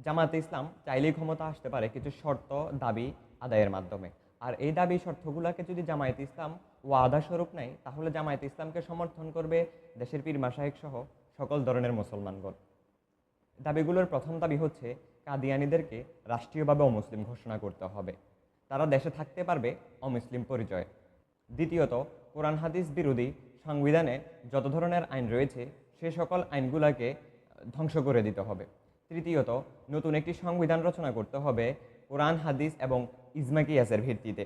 জামায়াতে ইসলাম চাইলেই ক্ষমতা আসতে পারে কিছু শর্ত দাবি আদায়ের মাধ্যমে। আর এই দাবি শর্তগুলোকে যদি জামায়াতে ইসলাম ওয়াদা স্বরূপ নেয়, তাহলে জামায়াতে ইসলামকে সমর্থন করবে দেশের পীর মাশায়েখ সহ সকল ধরনের মুসলমানগণ। দাবিগুলোর প্রথম দাবি হচ্ছে কাদিয়ানীদেরকে রাষ্ট্রীয়ভাবে অমুসলিম ঘোষণা করতে হবে। তারা দেশে থাকতে পারবে অমুসলিম পরিচয়ে। দ্বিতীয়ত, কোরআন হাদিস বিরোধী সংবিধানে যত ধরনের আইন রয়েছে সে সকল আইনগুলোকে ধ্বংস করে দিতে হবে। তৃতীয়ত, নতুন একটি সংবিধান রচনা করতে হবে কোরআন হাদিস এবং ইজমা কিয়াসের ভিত্তিতে।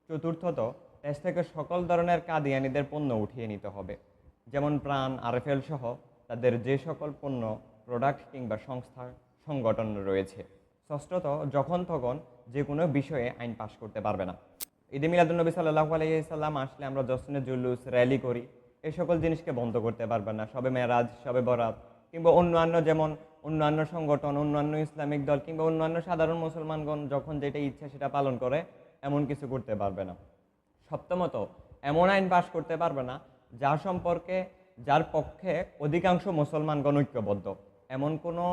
চতুর্থত, দেশ থেকে সকল ধরনের কাদিয়ানীদের পণ্য উঠিয়ে নিতে হবে, যেমন প্রাণ, আরএফএল সহ তাদের যে সকল পণ্য, প্রোডাক্ট কিংবা সংস্থা সংগঠন রয়েছে। ষষ্ঠত, যখন তখন যে কোনো বিষয়ে আইন পাশ করতে পারবে না। ঈদে মিলাদুন্নবী সাল্লাল্লাহু আলাইহি সাল্লাম আসলে আমরা জশ্নে জুলুস, র্যালি করি, এই সকল জিনিসকে বন্ধ করতে পারবে না। শবে মেরাজ, শবে বরাত কিংবা অন্যান্য সংগঠন, অন্যান্য ইসলামিক দল কিংবা অন্যান্য সাধারণ মুসলমানগণ যখন যেটা ইচ্ছা সেটা পালন করে, এমন কিছু করতে পারবে না। সপ্তমত, এমন আইন পাশ করতে পারবে না যার পক্ষে অধিকাংশ মুসলমানগণ ঐক্যবদ্ধ। এমন কোনো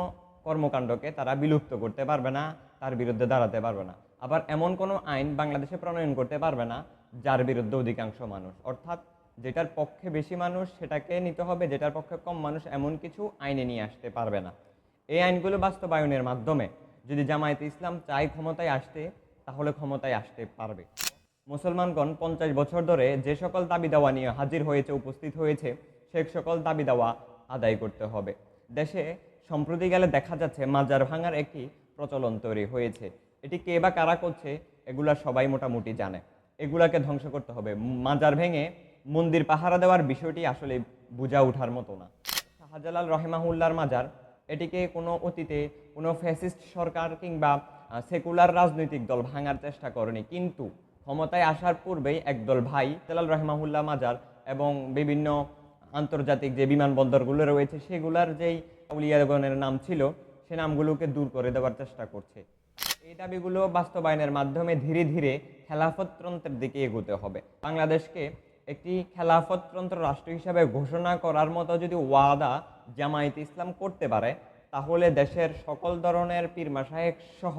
কর্মকাণ্ডকে তারা বিলুপ্ত করতে পারবে না, তার বিরুদ্ধে দাঁড়াতে পারবে না। আবার এমন কোনো আইন বাংলাদেশে প্রণয়ন করতে পারবে না যার বিরুদ্ধে অধিকাংশ মানুষ, অর্থাৎ যেটার পক্ষে বেশি মানুষ সেটাকে নিতে হবে, যেটার পক্ষে কম মানুষ এমন কিছু আইনে নিয়ে আসতে পারবে না। এই আইনগুলো বাস্তবায়নের মাধ্যমে যদি জামায়াতে ইসলাম চায় ক্ষমতায় আসতে, তাহলে ক্ষমতায় আসতে পারবে। মুসলমানগণ 50 বছর ধরে যে সকল দাবি দাওয়া নিয়ে হাজির হয়েছে, উপস্থিত হয়েছে, সে সকল দাবি দাওয়া আদায় করতে হবে। দেশে সম্প্রতি গেলে দেখা যাচ্ছে মাজার ভাঙার একটি প্রচলন তৈরি হয়েছে। এটি কে বা কারা করছে এগুলা সবাই মোটামুটি জানে। এগুলাকে ধ্বংস করতে হবে। মাজার ভেঙে মন্দির পাহারা দেওয়ার বিষয়টি আসলে বুঝা ওঠার মতো না। শাহজালাল রহিমাহুল্লাহর মাজার, এটিকে কোনো অতীতে কোনো ফ্যাসিস্ট সরকার কিংবা সেকুলার রাজনৈতিক দল ভাঙার চেষ্টা করেনি, কিন্তু ক্ষমতায় আসার পূর্বেই একদল ভাই জালাল রহিমাহুল্লাহ মাজার এবং বিভিন্ন আন্তর্জাতিক যে বিমানবন্দরগুলো রয়েছে সেগুলার যেই আউলিয়াগণের নাম ছিল সে নামগুলোকে দূর করে দেওয়ার চেষ্টা করছে। এই দাবিগুলো বাস্তবায়নের মাধ্যমে ধীরে ধীরে খেলাফততন্ত্রের দিকে এগোতে হবে। বাংলাদেশকে একটি খেলাফততন্ত্র রাষ্ট্র হিসাবে ঘোষণা করার মতো যদি ওয়াদা জামায়াতে ইসলাম করতে পারে, তাহলে দেশের সকল ধরনের পীর মাশায়েখ সহ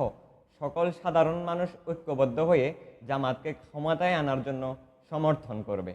সকল সাধারণ মানুষ ঐক্যবদ্ধ হয়ে জামাতকে ক্ষমতায় আনার জন্য সমর্থন করবে।